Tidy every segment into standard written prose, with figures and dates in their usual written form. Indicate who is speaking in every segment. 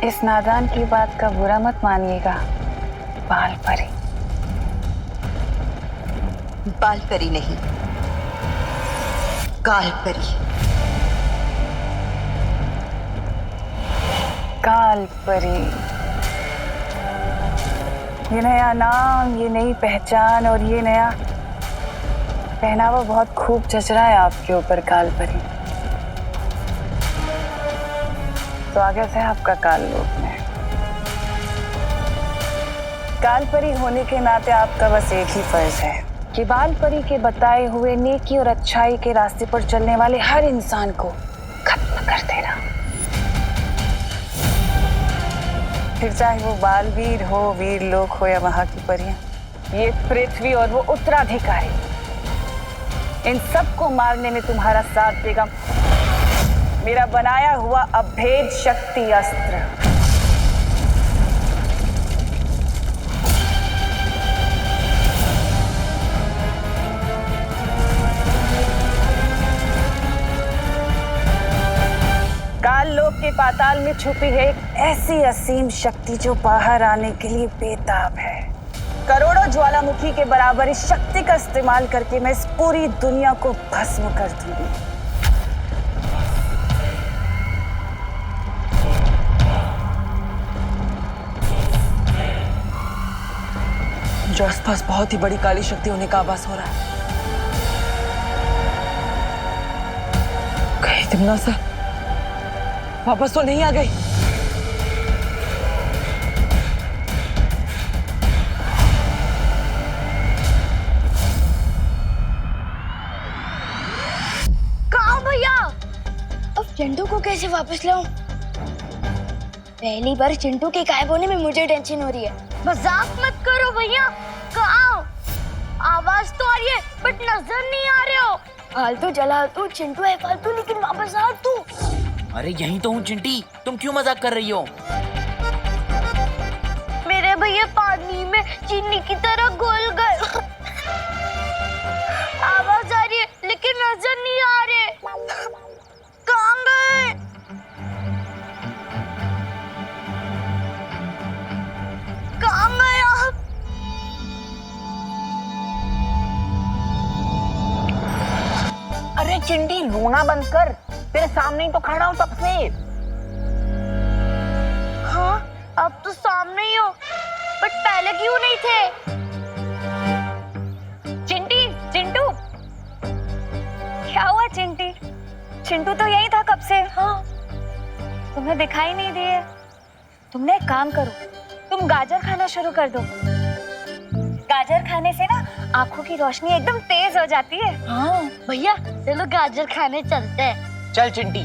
Speaker 1: इस नादान की बात का बुरा मत मानिएगा। बाल परी।
Speaker 2: बाल परी नहीं, काल परी।
Speaker 1: काल परी। ये नया नाम, ये नई पहचान और ये नया पहनावा बहुत खूब जच रहा है आपके ऊपर काल परी। स्वागत है आपका काल लोक में। काल परी होने के नाते आपका बस एक ही फर्ज है कि बाल परी के बताए हुए नेकी और अच्छाई के रास्ते पर चलने वाले हर इंसान को खत्म कर देना। फिर चाहे वो बालवीर हो, वीर लोक हो या वहां की परियां, ये पृथ्वी और वो उत्तराधिकारी, इन सबको मारने में तुम्हारा साथ देगा मेरा बनाया हुआ अभेद शक्ति अस्त्र। काल लोक के पाताल में छुपी है एक ऐसी असीम शक्ति जो बाहर आने के लिए बेताब है। करोड़ों ज्वालामुखी के बराबर इस शक्ति का इस्तेमाल करके मैं इस पूरी दुनिया को भस्म कर दूंगी।
Speaker 3: जो आसपास बहुत ही बड़ी काली शक्ति होने का आभास हो रहा है। कहीं तिमना सा वापस तो नहीं आ गई?
Speaker 4: कहाँ भैया? अब चिंटू को कैसे वापस लाऊं? पहली बार चिंटू के गायब होने में मुझे टेंशन हो रही है। मजाक मत करो भैया। कहाँ? आवाज तो आ रही है बट नजर नहीं आ रहे हो। फालतू जला तू, चिंटू है फालतू, लेकिन वापस आ तू।
Speaker 5: अरे यहीं तो हूँ चिंटी, तुम क्यों मजाक कर रही हो?
Speaker 4: मेरे भैया पानी में चीनी की तरह घुल गए। आवाज आ रही है लेकिन नजर नहीं आ रहे। कहाँ गए? कहाँ गए आप?
Speaker 6: अरे चिंटी, रोना बंद कर। तेरे सामने ही तो खड़ा हूँ तब से।
Speaker 4: हाँ, अब तो सामने ही हो, बट पहले क्यों नहीं थे?
Speaker 1: चिंटी, चिंटू, क्या हुआ चिंटी? चिंटू तो यही था कब से।
Speaker 4: हाँ,
Speaker 1: तुम्हें दिखाई नहीं दिए। तुमने एक काम करो, तुम गाजर खाना शुरू कर दो। गाजर खाने से ना आंखों की रोशनी एकदम तेज हो जाती है।
Speaker 4: हाँ भैया, चलो गाजर खाने चलते हैं।
Speaker 6: चल चिंटी।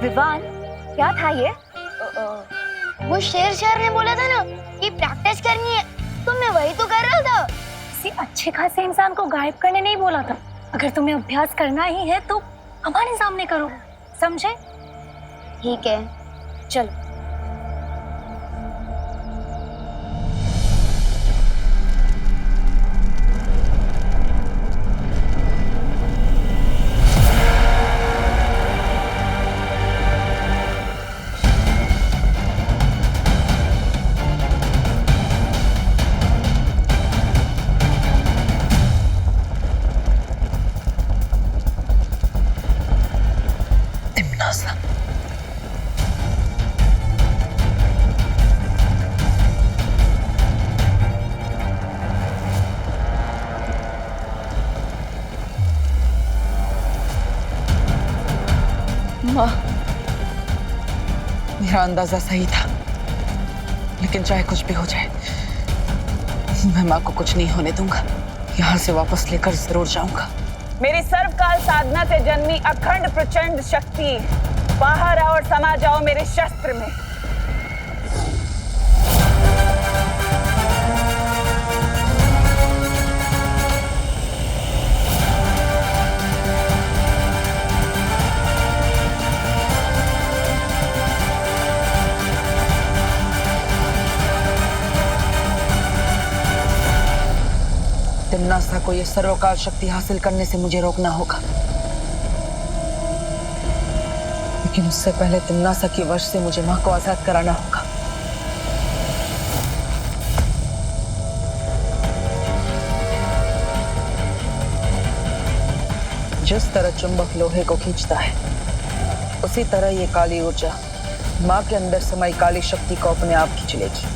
Speaker 1: विवान, क्या था ये?
Speaker 4: वो शेर ने बोला था ना कि प्रैक्टिस करनी है, तो मैं वही तो कर रहा था।
Speaker 1: किसी अच्छे खासे इंसान को गायब करने नहीं बोला था। अगर तुम्हें अभ्यास करना ही है तो हमारे सामने करो, समझे?
Speaker 4: ठीक है,
Speaker 1: चलो।
Speaker 3: तिमना सा माँ, मेरा अंदाजा सही था, लेकिन चाहे कुछ भी हो जाए, मैं माँ को कुछ नहीं होने दूंगा। यहाँ से वापस लेकर जरूर जाऊंगा।
Speaker 1: मेरी सर्वकाल साधना से जन्मी अखंड प्रचंड शक्ति, बाहर आओ और समा जाओ मेरे शस्त्र में।
Speaker 3: तिम्नासा को ये सर्वकाल शक्ति हासिल करने से मुझे रोकना होगा, लेकिन उससे पहले तिम्नासा की वश से मुझे माँ को आजाद कराना होगा। जिस तरह चुंबक लोहे को खींचता है, उसी तरह ये काली ऊर्जा माँ के अंदर समाई काली शक्ति को अपने आप खींच लेगी।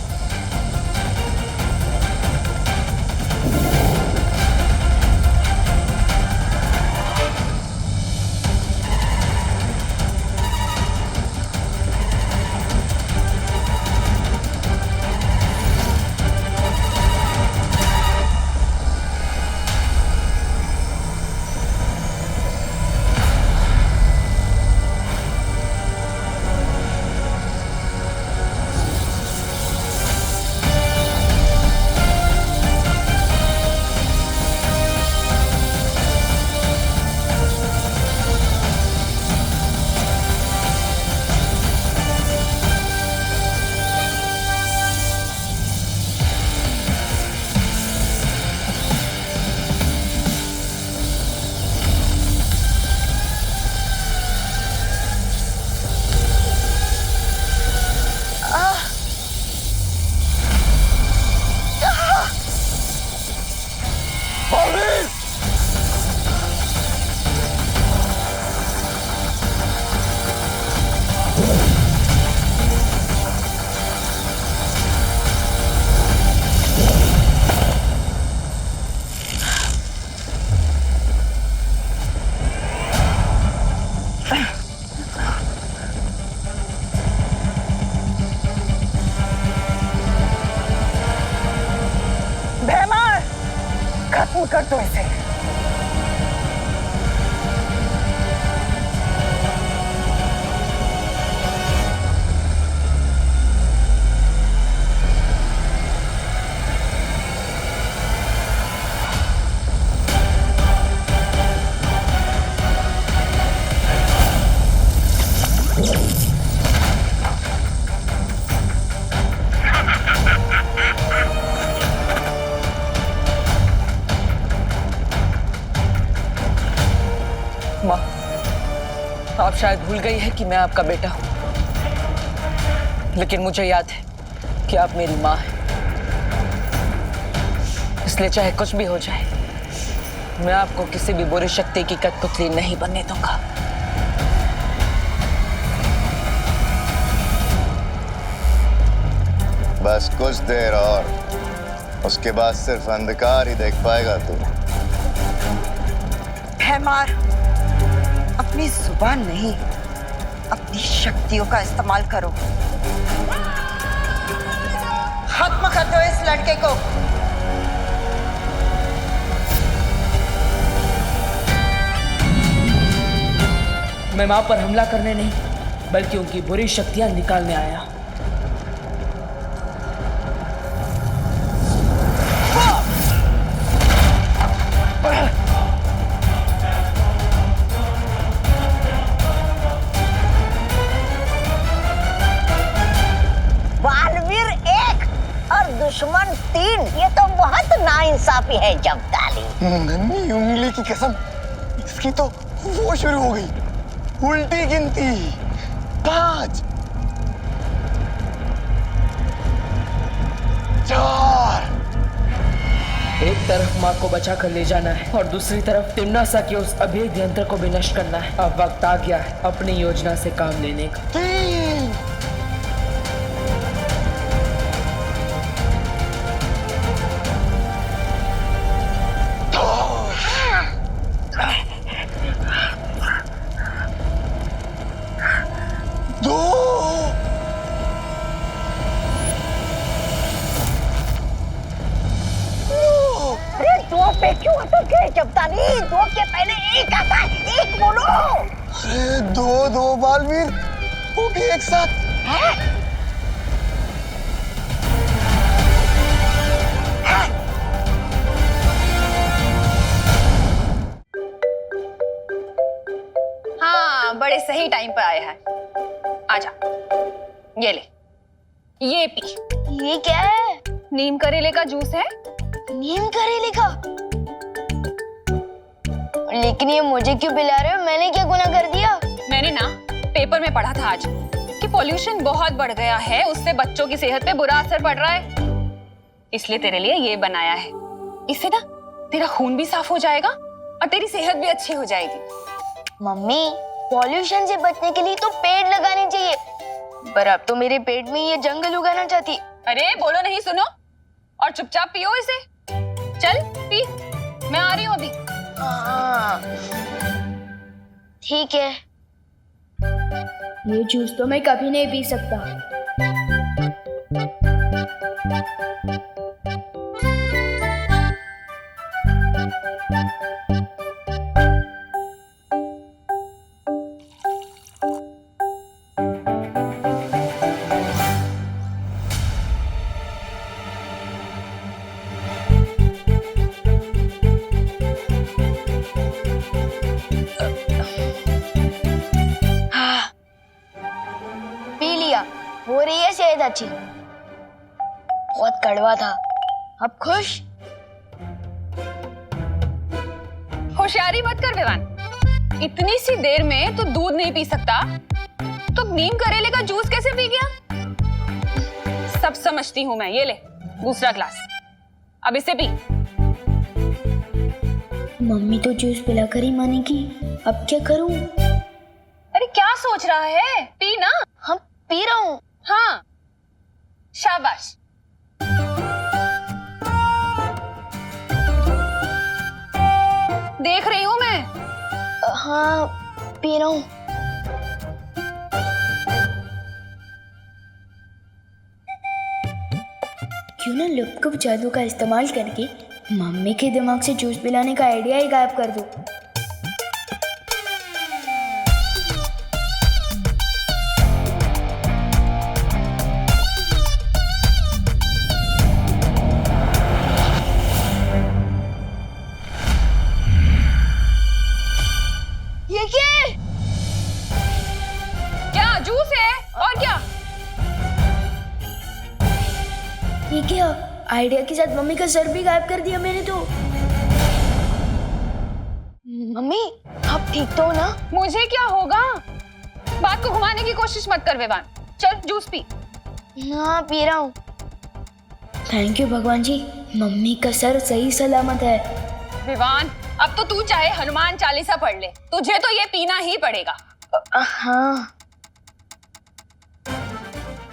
Speaker 1: खत्म कर दो इसे।
Speaker 3: माँ, आप शायद भूल गई है कि मैं आपका बेटा हूं, लेकिन मुझे याद है कि आप मेरी माँ हैं। इसलिए चाहे कुछ भी हो जाए, मैं आपको किसी भी बुरी शक्ति की कठपुतली नहीं बनने दूंगा।
Speaker 7: बस कुछ देर और, उसके बाद सिर्फ अंधकार ही देख पाएगा तू।
Speaker 2: भैमार, अपनी जुबान नहीं, अपनी शक्तियों का इस्तेमाल करो। खत्म कर दो इस लड़के को।
Speaker 5: मैं मां पर हमला करने नहीं, बल्कि उनकी बुरी शक्तियां निकालने आया।
Speaker 6: बालवीर 1 और दुश्मन 3, ये तो बहुत नाइंसाफी है जब्ताली।
Speaker 7: नन्ही उंगली की कसम, इसकी तो वो शुरू हो गई, उल्टी गिनती। 5 4।
Speaker 5: एक तरफ माँ को बचा कर ले जाना है और दूसरी तरफ तिम्नासा के उस अभेद यंत्र को भी नष्ट करना है। अब वक्त आ गया है अपनी योजना से काम लेने का।
Speaker 7: 3 2
Speaker 6: अरे 2 पे क्यों अटक गए जब्ताली? 2 के पहले 1 आता है, 1 बोलो।
Speaker 7: अरे 2 बालवीर, वो भी एक साथ।
Speaker 8: हाँ, बड़े सही टाइम पर आया है। आजा, ये ले, ये पी।
Speaker 4: ये क्या है?
Speaker 8: नीम करेले का जूस है।
Speaker 4: नीम करेले का? लेकिन ये मुझे क्यों पिला रहे हो? मैंने क्या गुनाह कर दिया?
Speaker 8: मैंने ना पेपर में पढ़ा था आज कि पॉल्यूशन बहुत बढ़ गया है, उससे बच्चों की सेहत पे बुरा असर पड़ रहा है, इसलिए तेरे लिए ये बनाया है। इससे ना तेरा खून भी साफ हो जाएगा और तेरी सेहत भी अच्छी हो जाएगी।
Speaker 4: मम्मी, पॉल्यूशन से बचने के लिए तो पेड़ लगाने चाहिए, पर अब तो मेरे पेट में ये जंगल उगाना चाहती।
Speaker 8: अरे बोलो नहीं, सुनो और चुपचाप पियो इसे। चल पी, मैं आ रही हूँ अभी।
Speaker 4: हाँ, ठीक है। ये जूस तो मैं कभी नहीं पी सकता। पी लिया, हो रही है सेहत अच्छी। बहुत कड़वा था, अब खुश?
Speaker 8: होशियारी मत कर विवान, इतनी सी देर में तो दूध नहीं पी सकता तो नीम करेले का जूस कैसे पी गया? सब समझती हूँ मैं। ये ले दूसरा ग्लास, अब इसे पी।
Speaker 4: मम्मी तो जूस पिलाकर ही मानेगी, अब क्या करूं?
Speaker 8: अरे क्या सोच रहा है, पी ना।
Speaker 4: हम पी रहा हूँ।
Speaker 8: हाँ शाबाश। देख रही हूँ मैं।
Speaker 4: हाँ पी रहा हूँ। क्यों ना लुप्त जादू का इस्तेमाल करके मम्मी के दिमाग से जूस पिलाने का आइडिया ही गायब कर दूं। ये क्या है?
Speaker 8: क्या जूस है और क्या?
Speaker 4: ये क्या? आइडिया के साथ मम्मी का सर भी गायब कर दिया मैंने तो। मम्मी आप ठीक तो हो ना?
Speaker 8: मुझे क्या होगा? बात को घुमाने की कोशिश मत कर विवान, चल जूस पी।
Speaker 4: हाँ पी रहा हूँ। थैंक यू भगवान जी, मम्मी का सर सही सलामत है।
Speaker 8: विवान अब तो तू चाहे हनुमान चालीसा पढ़ ले, तुझे तो ये पीना ही पड़ेगा।
Speaker 4: हाँ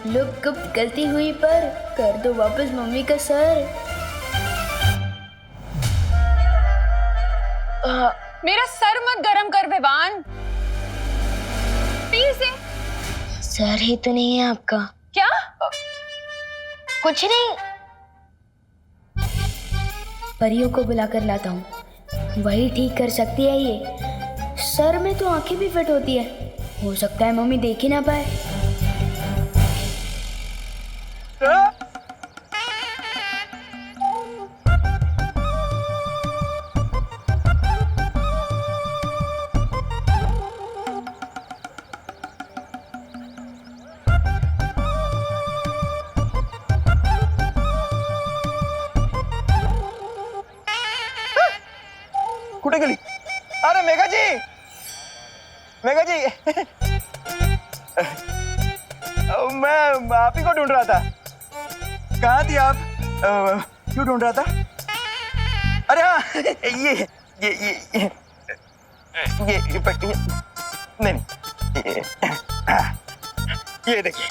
Speaker 4: लोग गुप्त गलती हुई पर कर दो वापस मम्मी का सर।
Speaker 8: मेरा सर मत गरम कर विवान, पी इसे।
Speaker 4: सर ही तो नहीं है आपका?
Speaker 8: क्या?
Speaker 4: कुछ नहीं, परियों को बुलाकर लाता हूँ, वही ठीक कर सकती है ये। सर में तो आंखें भी फिट होती है, हो सकता है मम्मी देख ही ना पाए।
Speaker 7: कुठे गेली? अरे मेघा जी, मेघा जी मैं आप ही को ढूंढ रहा था। कहाँ थी आप? क्यों ढूंढ रहा था? अरे हाँ ये नहीं ये देखिए,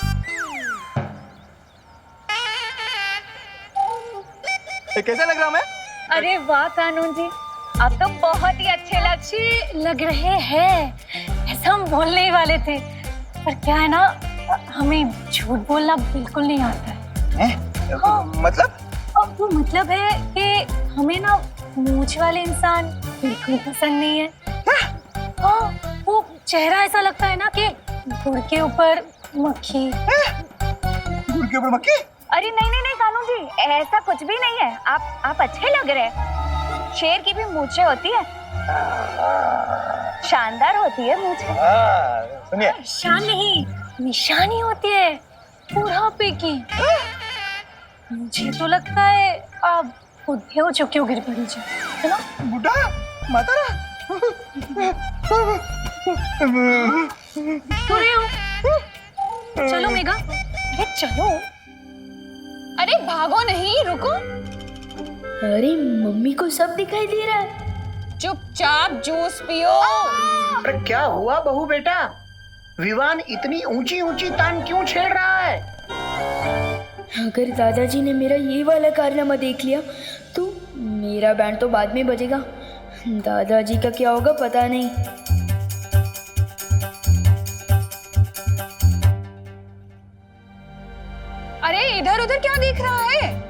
Speaker 7: कैसा लग रहा मैं?
Speaker 1: अरे वाह कानून जी, आप तो बहुत ही अच्छे लग रहे हैं। ऐसा हम बोलने ही वाले थे, पर क्या है ना, हमें झूठ बोलना बिल्कुल नहीं आता है। हाँ,
Speaker 7: मतलब?
Speaker 1: वो मतलब है कि हमें ना मूंछ वाले इंसान बिल्कुल पसंद नहीं है। हाँ, वो चेहरा ऐसा लगता है ना कि गुड़ के ऊपर मक्खी।
Speaker 7: गुड़ के ऊपर मक्खी?
Speaker 1: अरे नहीं नहीं नहीं कानून जी, ऐसा कुछ भी नहीं है। आप अच्छे लग रहे हैं। शेर की भी मूंछें होती है, शानदार होती है मूंछें।
Speaker 7: सुनिए,
Speaker 1: शान नहीं, निशानी होती है बुढ़ापे की। मुझे तो लगता है आप बुढ़े हो चुके हो गिरपरी जी, है ना?
Speaker 7: बुढ़ा? मातारा?
Speaker 8: क्यों रहे हो? चलो मेघा, अरे चलो। अरे भागो नहीं, रुको।
Speaker 4: अरे मम्मी को सब दिखाई दे रहा है।
Speaker 8: चुपचाप जूस पियो।
Speaker 9: अरे क्या हुआ बहू बेटा? विवान इतनी ऊंची ऊंची तान क्यों छेड़ रहा है?
Speaker 4: अगर दादाजी ने मेरा ये वाला कारनामा देख लिया तो मेरा बैंड तो बाद में बजेगा। दादाजी का क्या होगा पता नहीं।
Speaker 8: अरे इधर उधर क्या देख रहा है?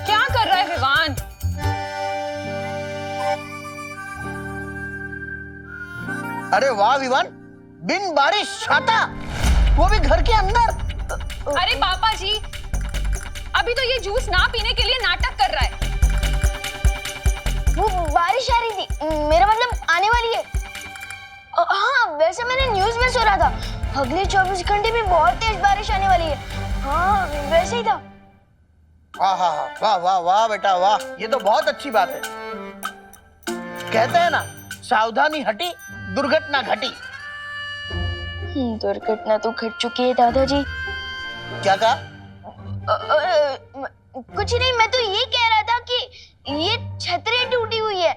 Speaker 8: क्या कर रहा है विवान?
Speaker 9: अरे वाह विवान, बिन बारिश छाता, वो भी घर के अंदर।
Speaker 8: अरे पापा जी, अभी तो ये जूस ना पीने के लिए नाटक कर रहा है।
Speaker 4: वो बारिश आ रही थी, मेरा मतलब आने वाली है। हाँ, वैसे मैंने न्यूज़ में सुना था अगले 24 घंटे में बहुत तेज बारिश आने वाली है। हाँ, वैसे ही था।
Speaker 9: वाह वाह वाह बेटा वाह, ये तो बहुत अच्छी बात है। कहते हैं ना, सावधानी हटी दुर्घटना घटी।
Speaker 4: दुर्घटना तो घट चुकी है दादाजी।
Speaker 9: क्या कहा?
Speaker 4: कुछ नहीं, मैं तो ये कह रहा था कि ये छतरी टूटी हुई है,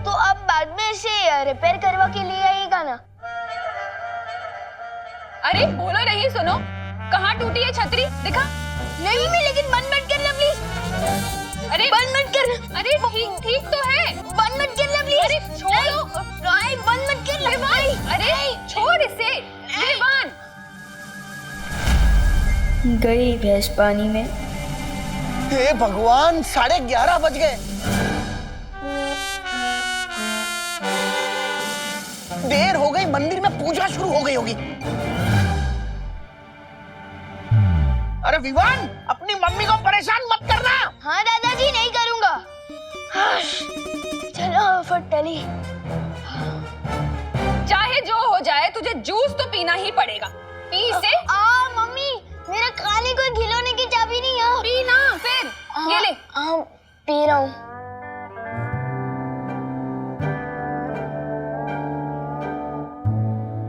Speaker 4: तो अब बाद में इसे रिपेयर करवा के लिए आइएगा ना।
Speaker 8: अरे बोलो नहीं, सुनो, कहाँ टूटी है छतरी? दिखा।
Speaker 4: नहीं मम्मी, लेकिन बंद मत करना प्लीज।
Speaker 8: अरे
Speaker 4: बंद मत करना।
Speaker 8: अरे ठीक तो है।
Speaker 4: बंद मत करना प्लीज।
Speaker 8: अरे छोड़ो।
Speaker 4: नहीं, बंद मत करना।
Speaker 8: विवान, अरे छोड़ इसे। विवान,
Speaker 4: गई भैंस पानी में।
Speaker 9: हे भगवान, 11:30 बज गए। देर हो गई, मंदिर में पूजा शुरू हो गई होगी। अरे विवान, अपनी मम्मी को परेशान मत करना।
Speaker 4: हाँ दादाजी, नहीं करूंगा। चलो फटली।
Speaker 8: चाहे जो हो जाए, तुझे जूस तो पीना ही पड़ेगा। पी इसे।
Speaker 4: मम्मी, मेरा खाने को खिलौने की चाबी नहीं है।
Speaker 8: पी ना फिर। ये ले।
Speaker 4: पी रहा हूँ।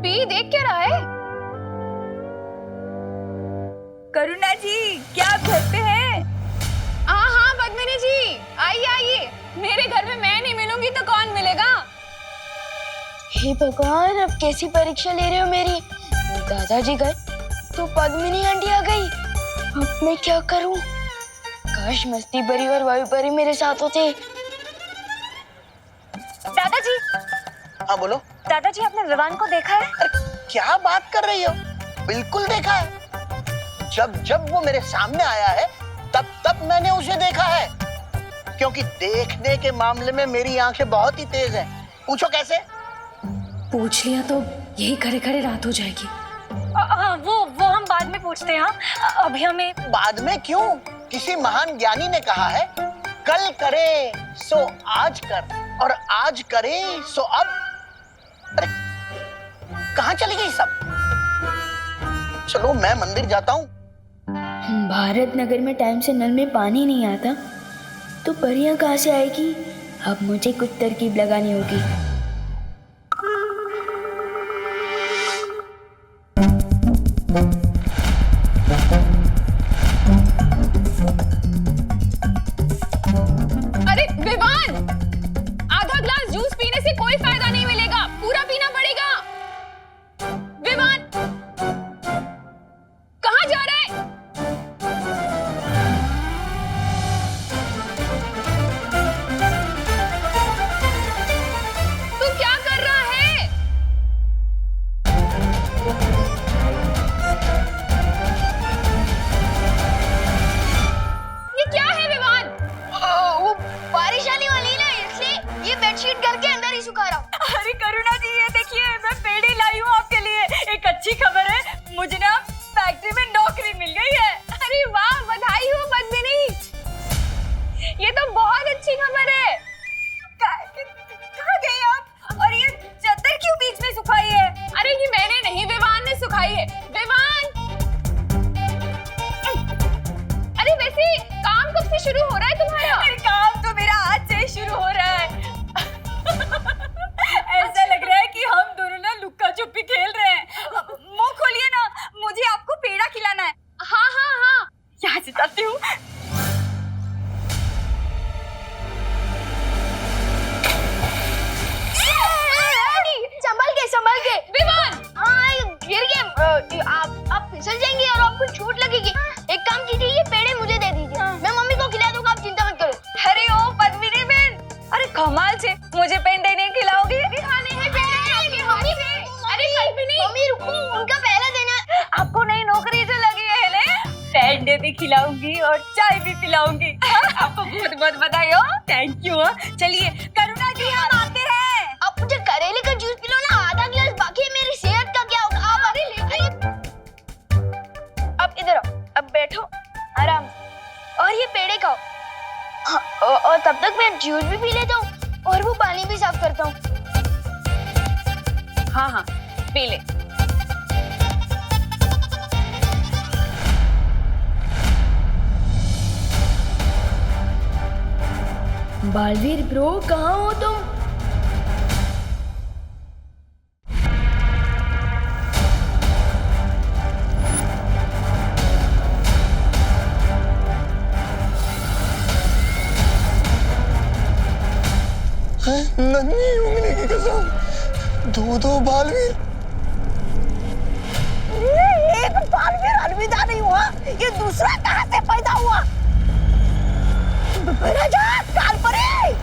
Speaker 8: पी, देख क्या रहा है?
Speaker 1: करुणा जी, क्या आप घर पे हैं?
Speaker 8: हाँ पद्मिनी जी, आइए आइए। मेरे घर में मैं नहीं मिलूंगी तो कौन मिलेगा?
Speaker 4: हे भगवान, अब कैसी परीक्षा ले रहे हो मेरी? दादाजी गए तो पद्मिनी आंटी आ गई। अब मैं क्या करूं? काश मस्ती परी और वायु परी मेरे साथ होते।
Speaker 1: दादाजी,
Speaker 9: हाँ बोलो।
Speaker 1: दादाजी, आपने विवान को देखा है?
Speaker 9: अरे क्या बात कर रही हो? बिल्कुल देखा है। जब वो मेरे सामने आया है तब मैंने उसे देखा है, क्योंकि देखने के मामले में मेरी आंखें बहुत ही तेज हैं। पूछो कैसे?
Speaker 10: पूछ लिया तो यही खड़े खड़े रात हो जाएगी।
Speaker 1: वो हम बाद में पूछते हैं। हाँ, अभी हमें।
Speaker 9: बाद में क्यों? किसी महान ज्ञानी ने कहा है, कल करे सो आज कर और आज करे सो अब। अरे कहाँ चली गई सब? चलो मैं मंदिर जाता हूँ।
Speaker 4: भारत नगर में टाइम से नल में पानी नहीं आता तो परियां कहाँ से आएगी? अब मुझे कुछ तरकीब लगानी होगी।
Speaker 8: अरे विवान, आधा ग्लास जूस पीने से कोई फायदा नहीं मिलेगा, पूरा पीना पड़ेगा। विवान, कहाँ जा रहा है? से शुरू हो रहा है तुम्हारा?
Speaker 1: काम तो मेरा आज से शुरू हो रहा है। ऐसा लग रहा है कि हम दोनों ना लुक्का छुपी खेल रहे हैं। मुंह खोलिए ना, मुझे आपको पेड़ा खिलाना है।
Speaker 8: हाँ हाँ हाँ,
Speaker 1: यहाँ से जाती हूँ।
Speaker 4: संभल के
Speaker 8: विवान!
Speaker 4: हाँ, गिर गए। आप फिसल जाएंगे और आपको चोट लगेगी। एक काम कीजिए, ये पेड़े मुझे दे दीजिए। मैं मम्मी को खिला दूंगा, आप चिंता मत करो।
Speaker 1: अरे ओ पद्मिनी बहन, अरे कमाल से मुझे पेंडे नहीं खिलाओगी?
Speaker 4: खाने हैं पेड़े आपके मम्मी। अरे पद्मिनी, मम्मी रुको, उनका पहला देना।
Speaker 1: आपको नई नौकरी से लगी है ना? पेंडे भी खिलाऊंगी और चाय भी पिलाऊंगी। आपको बहुत बहुत बधाई हो। Thank you. चलिए करुणा जी, हम आते हैं।
Speaker 4: आप मुझे करेले का जूस पिलो ना, आधा गिलास बाकी है। मेरी सेहत का क्या होगा? आप अरे आप इधर आओ, अब बैठो आराम से और ये पेड़े खाओ। हाँ, और तब तक मैं जूस भी पी लेता हूँ और वो पानी भी साफ करता हूँ।
Speaker 8: हाँ हाँ, पी ले।
Speaker 4: बालवीर ब्रो, कहाँ हो तुम?
Speaker 9: नन्ही उंगली की कसम, दो बालवीर।
Speaker 6: एक बालवीर अलविदा नहीं हुआ, ये दूसरा कहाँ से पैदा हुआ? राजा काल परे।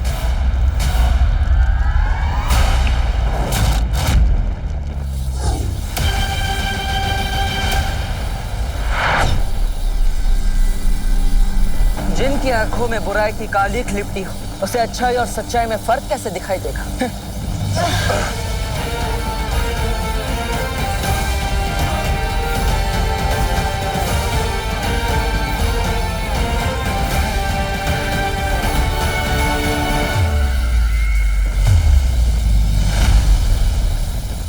Speaker 3: जिनकी आंखों में बुराई की कालिख लिपटी हो, उसे अच्छाई और सच्चाई में फर्क कैसे दिखाई देगा?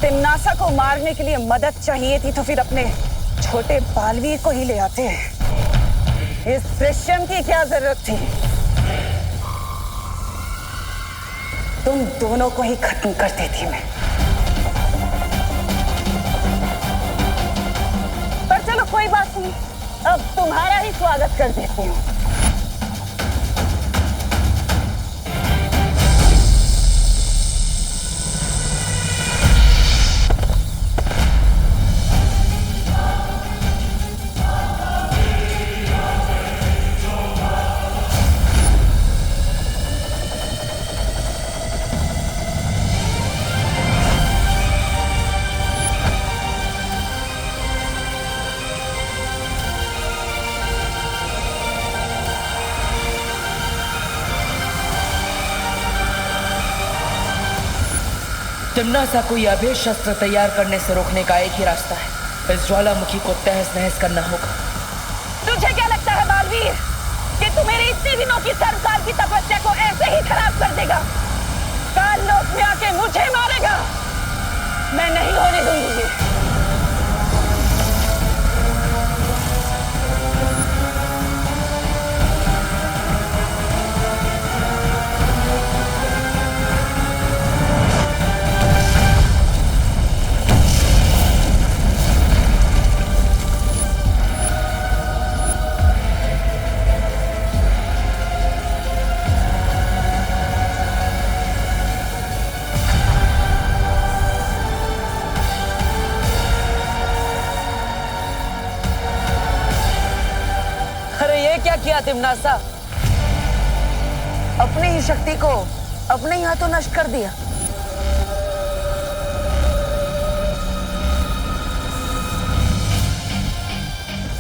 Speaker 1: तिम्नासा को मारने के लिए मदद चाहिए थी तो फिर अपने छोटे बालवीर को ही ले आते। इस दृश्यम की क्या जरूरत थी? तुम दोनों को ही खत्म कर देती मैं। पर चलो कोई बात नहीं, अब तुम्हारा ही स्वागत कर देती हूँ।
Speaker 5: तिम्नासा को यह अभेद शस्त्र तैयार करने से रोकने का एक ही रास्ता है। इस ज्वालामुखी को तहस नहस करना होगा।
Speaker 1: तुझे क्या लगता है बालवीर कि तू मेरी इतने दिनों की सरकार की तपस्या को ऐसे ही खराब कर देगा? काल लोक में आके मुझे मारेगा? मैं नहीं होने दूंगी ये।
Speaker 3: क्या किया तिम्नासा? अपनी ही शक्ति को अपने ही हाथों नष्ट कर दिया।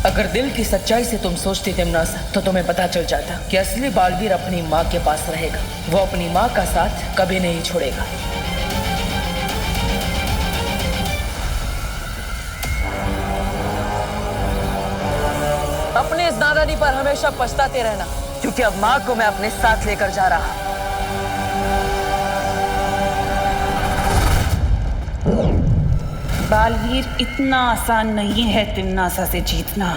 Speaker 5: अगर दिल की सच्चाई से तुम सोचती तिम्नासा, तो तुम्हें पता चल जाता कि असली बालवीर अपनी माँ के पास रहेगा। वो अपनी माँ का साथ कभी नहीं छोड़ेगा।
Speaker 3: अपने इस नादानी पर हमेशा पछताते रहना, क्योंकि अब माँ को मैं अपने साथ लेकर जा रहा।
Speaker 1: बालवीर, इतना आसान नहीं है तिम्नासा से जीतना।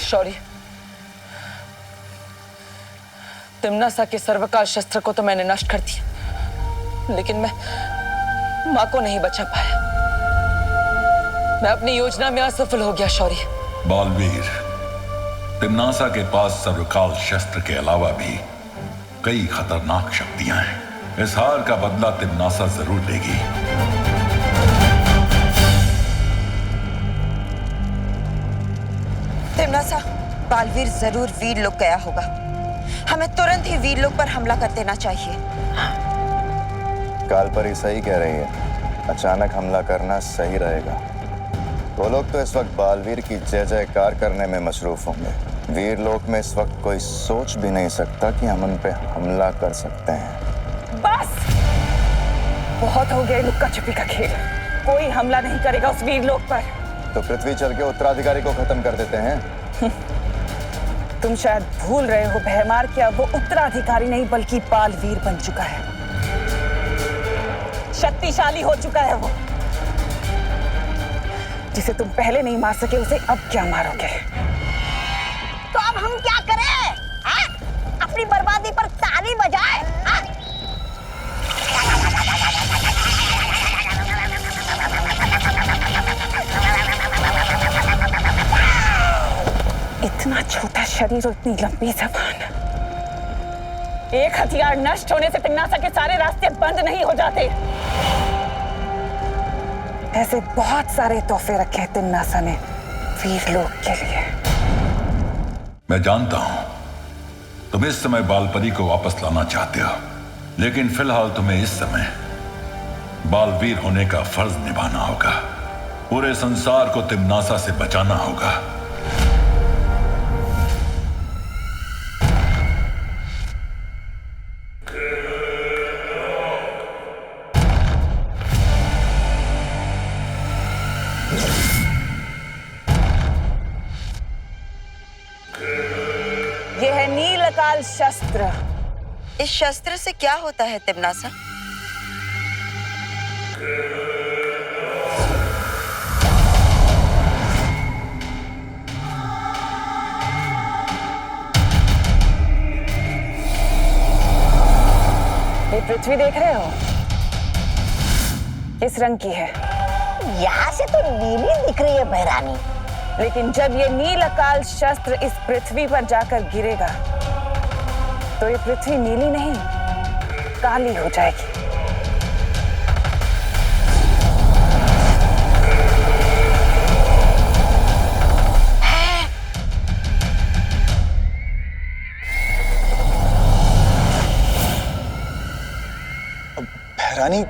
Speaker 3: शौर्य, तिम्नासा के सर्वकाल शस्त्र को तो मैंने नष्ट कर दिया, लेकिन मैं मां को नहीं बचा पाया। मैं अपनी योजना में असफल हो गया शौर्य।
Speaker 11: बालवीर, तिम्नासा के पास सर्वकाल शस्त्र के अलावा भी कई खतरनाक शक्तियां हैं। इस हार का बदला तिम्नासा जरूर लेगी।
Speaker 2: तिम्नासा, बालवीर जरूर वीर लोक गया होगा। हमें तुरंत ही वीर लोक पर हमला कर देना चाहिए।
Speaker 12: कालपरी सही कह रही है, अचानक हमला करना सही रहेगा। वो लोग तो इस वक्त बालवीर की जय जयकार करने में मशरूफ होंगे। वीर लोक में इस वक्त कोई सोच भी नहीं सकता कि हम उन पे हमला कर सकते हैं।
Speaker 1: बस बहुत हो गया लुक्का छुपी का खेल। कोई हमला नहीं करेगा उस वीर लोक पर।
Speaker 12: तो पृथ्वी चल के उत्तराधिकारी को खत्म कर देते हैं।
Speaker 1: तुम शायद भूल रहे हो भयमार कि अब वो उत्तराधिकारी नहीं बल्कि बालवीर बन चुका है। शक्तिशाली हो चुका है वो। जिसे तुम पहले नहीं मार सके उसे अब क्या मारोगे?
Speaker 6: तो अब हम क्या करें? हाँ? अपनी बर्बादी पर ताली बजाए? हाँ?
Speaker 1: इतना छोटा शरीर और इतनी लंबी जबान। एक हथियार नष्ट होने से तिम्नासा के सारे रास्ते बंद नहीं हो जाते। ऐसे बहुत सारे तोहफे रखे हैं तिम्नासा ने वीर लोक के लिए।
Speaker 11: मैं जानता हूं तुम इस समय बालपरी को वापस लाना चाहते हो, लेकिन फिलहाल तुम्हें इस समय बालवीर होने का फर्ज निभाना होगा। पूरे संसार को तिम्नासा से बचाना होगा।
Speaker 1: यह है नीलकाल शस्त्र।
Speaker 2: इस शस्त्र से क्या होता है तिम्नासा?
Speaker 1: ये पृथ्वी देख रहे हो? किस रंग की है?
Speaker 6: यहाँ से तो नीली दिख रही है बहरानी।
Speaker 1: लेकिन जब ये नीलकाल शस्त्र इस पृथ्वी पर जाकर गिरेगा तो ये पृथ्वी नीली नहीं काली हो जाएगी।
Speaker 7: बहरानी,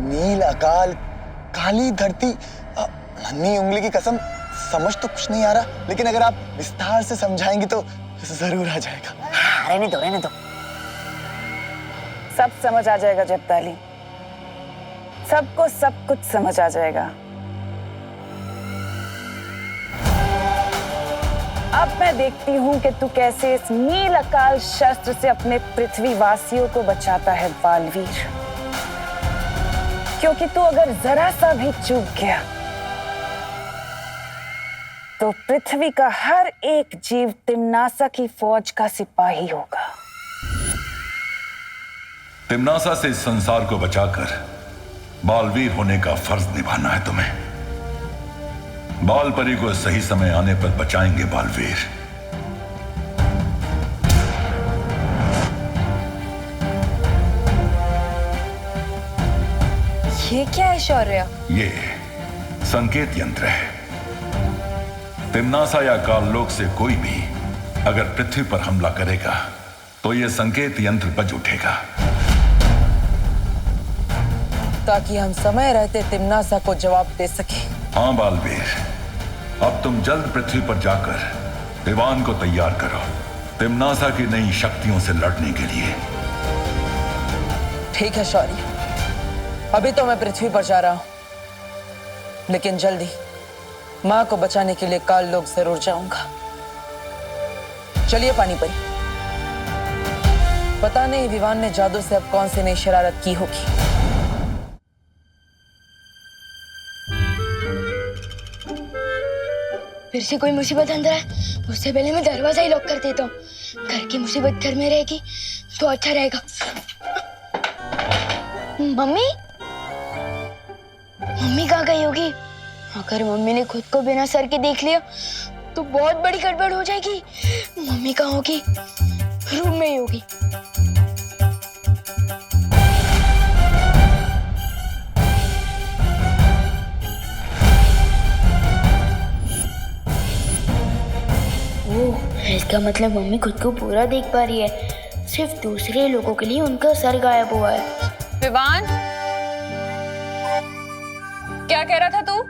Speaker 7: नील अकाल, काली धरती, नन्ही उंगली की कसम, समझ तो कुछ नहीं आ रहा, लेकिन अगर आप विस्तार से समझाएंगी तो जरूर आ जाएगा।
Speaker 6: हाँ, रहने दो रहने दो।
Speaker 1: सब समझ आ जाएगा जब्ताली। सबको सब कुछ समझ आ जाएगा। अब मैं देखती हूँ कि तू कैसे इस नीलकाल शस्त्र से अपने पृथ्वी वासियों को बचाता है बालवीर। क्योंकि तू अगर जरा सा भी चूक गया तो पृथ्वी का हर एक जीव तिम्नासा की फौज का सिपाही होगा।
Speaker 11: तिम्नासा से इस संसार को बचाकर बालवीर होने का फर्ज निभाना है तुम्हें। बालपरी को सही समय आने पर बचाएंगे बालवीर।
Speaker 2: ये क्या है शौर्य?
Speaker 11: ये संकेत यंत्र है। तिम्नासा या काललोक से कोई भी अगर पृथ्वी पर हमला करेगा तो यह संकेत यंत्र बज उठेगा,
Speaker 3: ताकि हम समय रहते तिम्नासा को जवाब दे सके।
Speaker 11: हाँ बालवीर, अब तुम जल्द पृथ्वी पर जाकर दीवान को तैयार करो तिम्नासा की नई शक्तियों से लड़ने के लिए।
Speaker 3: ठीक है शौर्य, अभी तो मैं पृथ्वी पर जा रहा हूं, लेकिन जल्दी मां को बचाने के लिए काललोक जरूर जाऊंगा। चलिए पानीपरी, पता नहीं विवान ने जादू से अब कौन सी नई शरारत की होगी।
Speaker 4: फिर से कोई मुसीबत अंदर आए उससे पहले मैं दरवाजा ही लॉक कर देता हूँ। घर की मुसीबत घर में रहेगी तो अच्छा रहेगा। मम्मी मम्मी कहाँ गई होगी? अगर मम्मी ने खुद को बिना सर के देख लिया तो बहुत बड़ी गड़बड़ हो जाएगी। मम्मी कहाँ होगी? रूम में ही होगी। इसका मतलब मम्मी खुद को पूरा देख पा रही है, सिर्फ दूसरे लोगों के लिए उनका सर गायब हुआ है।
Speaker 8: विवान, क्या कह रहा था तू?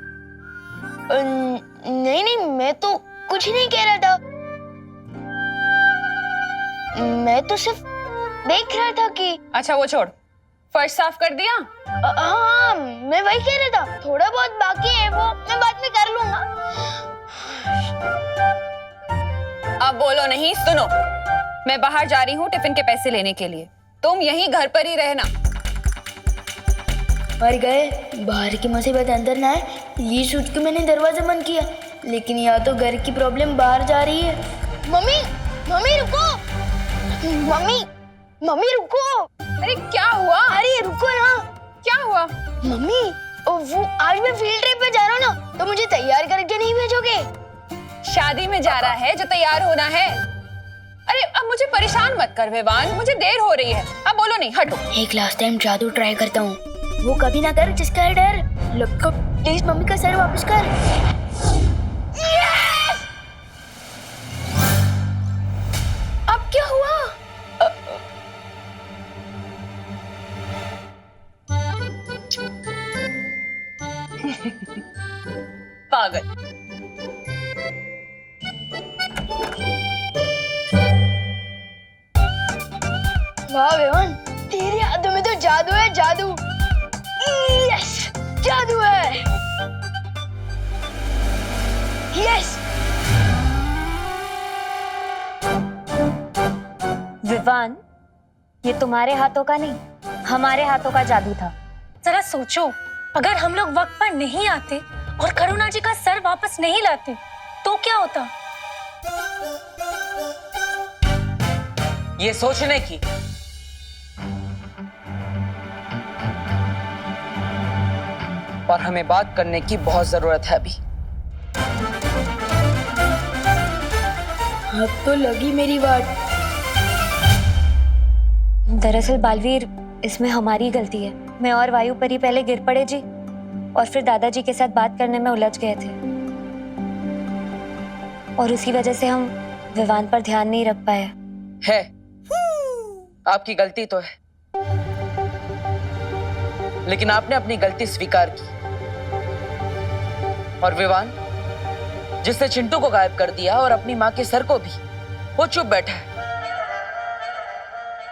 Speaker 4: नहीं नहीं, मैं तो कुछ नहीं कह रहा था। मैं तो सिर्फ देख रहा था कि।
Speaker 8: अच्छा वो छोड़, फर्श साफ कर दिया?
Speaker 4: हाँ, मैं वही कह रहा था, थोड़ा बहुत बाकी है वो मैं बाद में कर लूंगा।
Speaker 8: अब बोलो नहीं, सुनो, मैं बाहर जा रही हूँ टिफिन के पैसे लेने के लिए, तुम यहीं घर पर ही रहना।
Speaker 4: मर गए, बाहर की मुसीबत अंदर ना आए ये सोच के मैंने दरवाजा बंद किया, लेकिन यहाँ तो घर की प्रॉब्लम बाहर जा रही है। मम्मी मम्मी रुको, मम्मी मम्मी रुको।
Speaker 8: अरे क्या हुआ?
Speaker 4: अरे रुको ना।
Speaker 8: क्या हुआ?
Speaker 4: मम्मी वो आज मैं फील्ड ट्रिप पे जा रहा हूँ ना, तो मुझे तैयार करके नहीं भेजोगे?
Speaker 8: शादी में जा रहा है जो तैयार होना है। अरे अब मुझे परेशान मत कर विवान, मुझे देर हो रही है। अब बोलो नहीं, हटो।
Speaker 4: एक लास्ट टाइम जादू ट्राई करता हूँ, वो कभी ना कर जिसका है डर। लपको प्लीज मम्मी का सर वापस कर। Yes! अब क्या हुआ?
Speaker 8: पागल।
Speaker 4: वाह विवान, तेरी हाथों में तो जादू है, जादू। यस, जादू है। यस।
Speaker 10: विवान, ये तुम्हारे हाथों का नहीं, हमारे हाथों का जादू था।
Speaker 13: जरा सोचो, अगर हम लोग वक्त पर नहीं आते और करुणा जी का सर वापस नहीं लाते तो क्या होता?
Speaker 3: ये सोचने की और हमें बात करने की बहुत जरूरत है अभी।
Speaker 4: अब तो लगी मेरी बात।
Speaker 10: दरअसल बालवीर, इसमें हमारी गलती है। मैं और वायु परी पहले गिर पड़े जी, और फिर दादाजी के साथ बात करने में उलझ गए थे, और उसी वजह से हम विवान पर ध्यान नहीं रख पाए।
Speaker 3: है, आपकी गलती तो है, लेकिन आपने अपनी गलती स्वीकार की। और विवान, जिसने चिंटू को गायब कर दिया और अपनी माँ के सर को भी, वो चुप बैठा है।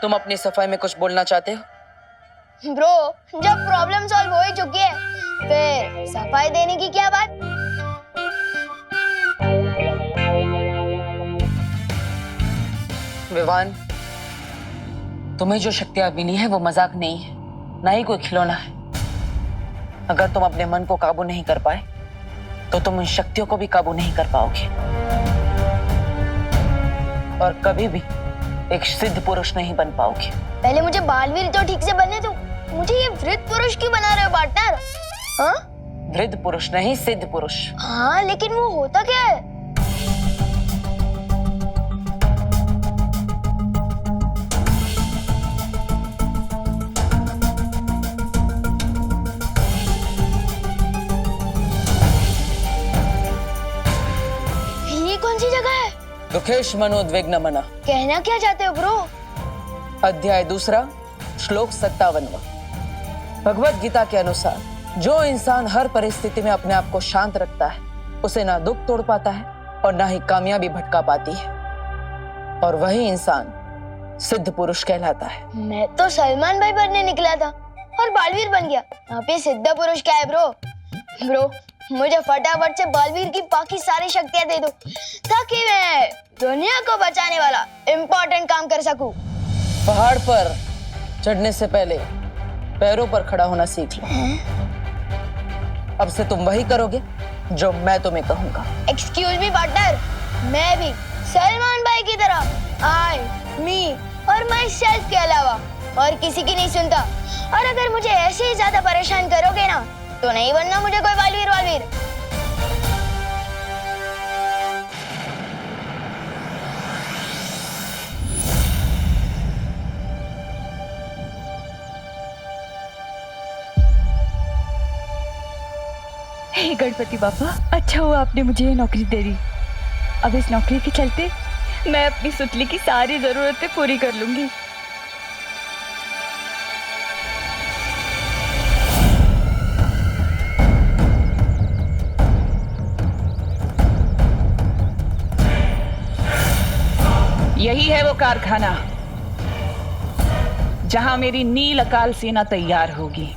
Speaker 3: तुम अपनी सफाई में कुछ बोलना चाहते हो?
Speaker 4: ब्रो, जब प्रॉब्लम सॉल्व हो ही चुकी है, फिर सफाई देने की क्या बात?
Speaker 3: विवान, तुम्हें जो शक्तियां मिली है वो मजाक नहीं है, ना ही कोई खिलौना है। अगर तुम अपने मन को काबू नहीं कर पाए तो तुम उन शक्तियों को भी काबू नहीं कर पाओगे, और कभी भी एक सिद्ध पुरुष नहीं बन पाओगे।
Speaker 4: पहले मुझे बालवीर तो ठीक से बनने दो, मुझे ये वृद्ध पुरुष क्यों बना रहे हो पार्टनर? हाँ?
Speaker 3: वृद्ध पुरुष नहीं, सिद्ध पुरुष।
Speaker 4: हाँ, लेकिन वो होता क्या है? ये कौन सी जगह है?
Speaker 3: दुखेश मनोद्वेग न मना।
Speaker 4: कहना क्या चाहते हो ब्रो?
Speaker 3: अध्याय 2, श्लोक 57। भगवत गीता के अनुसार जो इंसान हर परिस्थिति में अपने आप को शांत रखता है, उसे ना दुख तोड़ पाता है और ना ही कामयाबी भटका पाती है, और वही इंसान सिद्ध पुरुष कहलाता है।
Speaker 4: मैं तो सलमान भाई बनने निकला था और बालवीर बन गया। यहाँ पे सिद्ध पुरुष क्या है ब्रो? ब्रो, मुझे फटाफट से बालवीर की बाकी सारी शक्तियां दे दो, ताकि मैं दुनिया को बचाने वाला इम्पोर्टेंट काम कर सकूं।
Speaker 3: पहाड़ पर चढ़ने से पहले पैरों पर खड़ा होना सीख लो। अब से तुम वही करोगे जो मैं तुम्हें कहूंगा।
Speaker 4: एक्सक्यूज मी पार्टनर, मैं भी सलमान भाई की तरह आई, मी और माई सेल्फ के अलावा और किसी की नहीं सुनता। और अगर मुझे ऐसे ही ज्यादा परेशान करोगे ना तो नहीं बनना मुझे कोई बालवीर वालवीर।
Speaker 1: हे गणपति बाबा, अच्छा हुआ आपने मुझे ये नौकरी दे दी। अब इस नौकरी के चलते मैं अपनी सुतली की सारी जरूरतें पूरी कर लूंगी। यही है वो कारखाना जहां मेरी नील अकाल सेना तैयार होगी।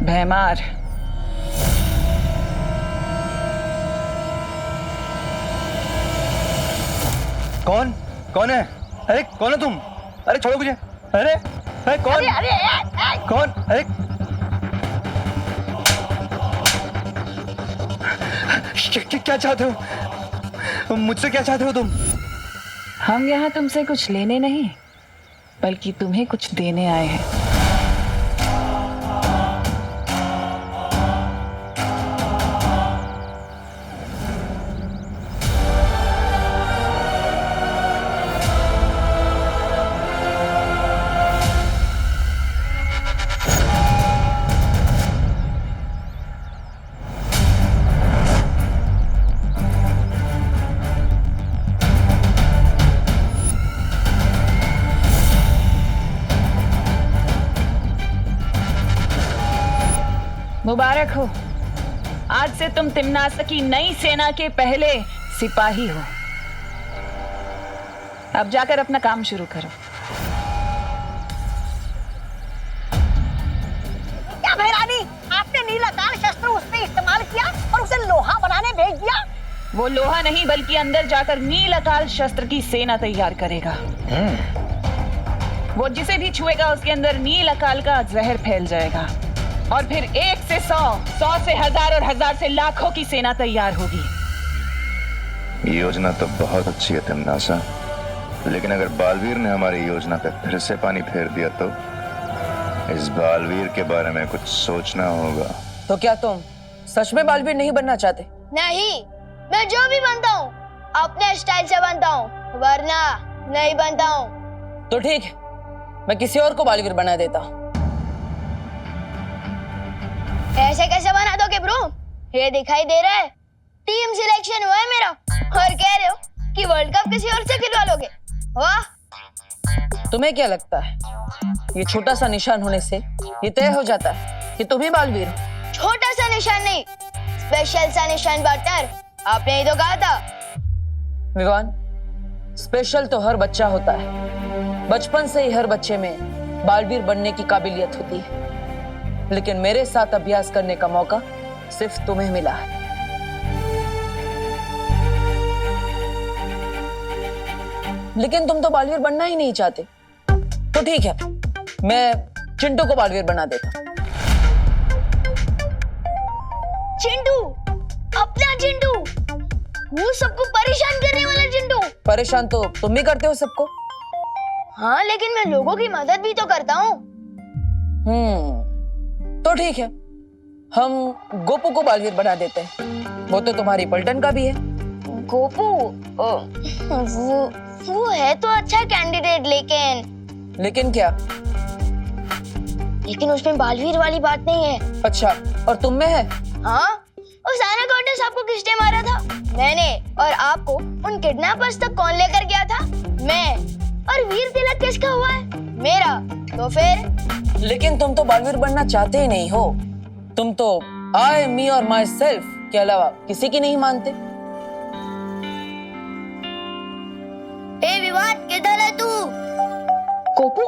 Speaker 1: भैमार,
Speaker 14: कौन है? अरे कौन है तुम? अरे छोड़ो मुझे। अरे कौन? कौन? अरे क्या चाहते हो मुझसे? क्या चाहते हो तुम?
Speaker 1: हम यहाँ तुमसे कुछ लेने नहीं बल्कि तुम्हें कुछ देने आए हैं। मुबारक हो, आज से तुम तिम्नासा की नई सेना के पहले सिपाही हो। अब जाकर अपना काम शुरू करो।
Speaker 6: क्या भैरानी, आपने नीलाकाल शस्त्र उस पे इस्तेमाल किया और उसे लोहा बनाने भेज दिया?
Speaker 1: वो लोहा नहीं बल्कि अंदर जाकर नील अकाल शस्त्र की सेना तैयार करेगा। वो जिसे भी छुएगा उसके अंदर नील अकाल का जहर फैल जाएगा और फिर 1 से 100, 100 से 1000 और 1000 से लाखों की सेना तैयार होगी।
Speaker 12: योजना तो बहुत अच्छी है तिम्नासा, लेकिन अगर बालवीर ने हमारी योजना पे फिर से पानी फेर दिया तो इस बालवीर के बारे में कुछ सोचना होगा।
Speaker 3: तो क्या तुम सच में बालवीर नहीं बनना चाहते?
Speaker 4: नहीं, मैं जो भी बनता हूँ अपने स्टाइल से बनता हूँ, वरना नहीं बनता हूँ।
Speaker 3: तो ठीक है, मैं किसी और को बालवीर बना देता हूँ।
Speaker 4: ऐसे कैसे बना दोगे ब्रो? ये दिखाई दे रहा है टीम सिलेक्शन हुआ है मेरा और कह रहे हो कि वर्ल्ड कप किसी और से खिलवा लोगे? वाह!
Speaker 3: तुम्हें क्या लगता है ये छोटा सा निशान होने से ये तय हो जाता है कि तुम ही बालवीर हो?
Speaker 4: छोटा सा निशान नहीं, स्पेशल सा निशान पार्टनर, आपने ही तो कहा था।
Speaker 3: विवान, स्पेशल तो हर बच्चा होता है, बचपन से ही हर बच्चे में बालवीर बनने की काबिलियत होती है, लेकिन मेरे साथ अभ्यास करने का मौका सिर्फ तुम्हें मिला है। लेकिन तुम तो बालवीर बनना ही नहीं चाहते। तो ठीक है, मैं चिंटू को बालवीर बना देता।
Speaker 4: चिंटू, अपना चिंटू, वो सबको परेशान करने वाला चिंटू।
Speaker 3: परेशान तो तुम भी करते हो सबको।
Speaker 4: हाँ, लेकिन मैं लोगों की मदद भी तो करता हूँ।
Speaker 3: तो ठीक है, हम गोपू को बालवीर बना देते हैं। वो तो तुम्हारी पलटन का भी है।
Speaker 4: गोपू, वो है तो अच्छा कैंडिडेट,
Speaker 3: लेकिन क्या?
Speaker 4: लेकिन उसमें बालवीर वाली बात नहीं है।
Speaker 3: अच्छा, और तुम में है?
Speaker 4: हाँ, उस आना कॉन्टेस्ट आपको किसने मारा था? मैंने। और आपको उन किडनैपर्स तक कौन लेकर गया था? मैं। और वीर तिलक किसका हुआ है? मेरा। तो फिर?
Speaker 3: लेकिन तुम तो बालवीर बनना चाहते ही नहीं हो। तुम तो आई, मी और माई सेल्फ के अलावा किसी की नहीं मानते।
Speaker 4: ए विवान, किधर है तू?
Speaker 1: गोपू,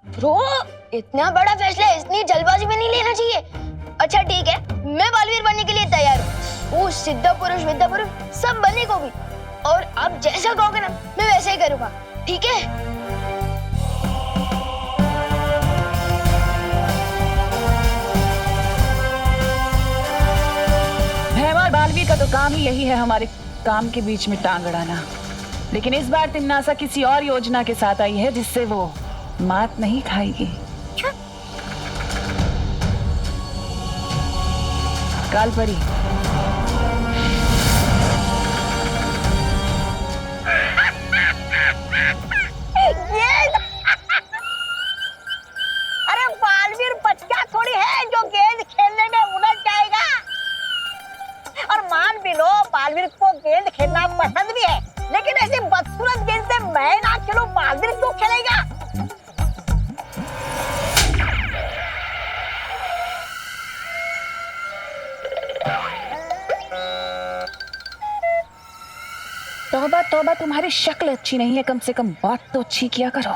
Speaker 4: ब्रो, इतना बड़ा फैसला इतनी जल्दबाजी में नहीं लेना चाहिए। अच्छा ठीक है, मैं बालवीर बनने के लिए तैयार हूँ। वो सिद्ध पुरुष, विद्या पुरुष सब बनने को भी। और अब जैसा कहोगे ना, मैं वैसे ही करूँगा। ठीक है?
Speaker 1: बालवीर का तो काम ही यही है हमारे काम के बीच में टांग अड़ाना। लेकिन इस बार तिम्नासा किसी और योजना के साथ आई है जिससे वो मात नहीं खाएगी। कालपरी,
Speaker 6: अरे बालवीर बच्चा थोड़ी है जो गेंद खेलने में उलझ जाएगा। और मान भी लो बालवीर को गेंद खेलना पसंद भी है, लेकिन ऐसी बदसूरत गेंद से मैं ना खेलूं, बालवीर क्यों खेलेगा?
Speaker 1: तौबा तौबा, तुम्हारी शक्ल अच्छी नहीं है, कम से कम बात तो अच्छी किया करो।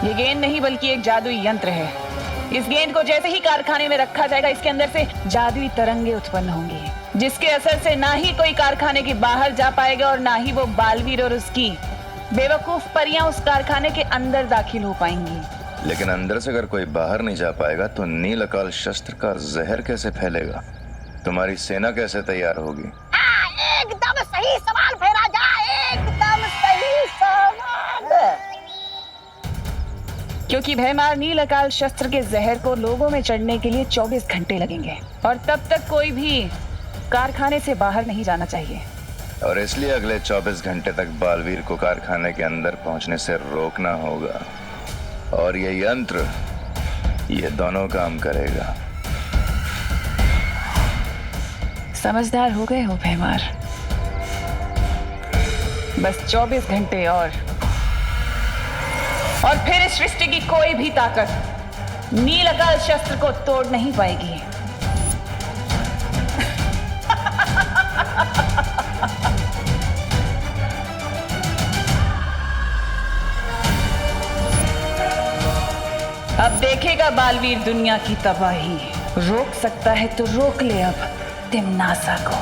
Speaker 1: ये गेंद नहीं बल्कि एक जादुई यंत्र है। इस गेंद को जैसे ही कारखाने में रखा जाएगा, इसके अंदर से जादुई तरंगे उत्पन्न होंगी, जिसके असर से ना ही कोई कारखाने के बाहर जा पाएगा और ना ही वो बालवीर और उसकी बेवकूफ परियां उस कारखाने के अंदर दाखिल हो पाएंगी।
Speaker 12: लेकिन अंदर से अगर कोई बाहर नहीं जा पाएगा तो नील अकाल शस्त्र का जहर कैसे फैलेगा? तुम्हारी सेना कैसे तैयार होगी?
Speaker 6: एकदम सही सवाल फेरा जा, एकदम सही सवाल।
Speaker 1: क्योंकि भयमार नील अकाल शस्त्र के जहर को लोगों में चढ़ने के लिए 24 घंटे लगेंगे और तब तक कोई भी कारखाने से बाहर नहीं जाना चाहिए।
Speaker 12: और इसलिए अगले 24 घंटे तक बालवीर को कारखाने के अंदर पहुंचने से रोकना होगा। और ये यंत्र, ये दोनों काम करेगा।
Speaker 1: समझदार हो गए हो भयमार। बस 24 घंटे और फिर इस सृष्टि की कोई भी ताकत नील अकाल शस्त्र को तोड़ नहीं पाएगी। अब देखेगा बालवीर दुनिया की तबाही। रोक सकता है तो रोक ले अब तिम्नासा को।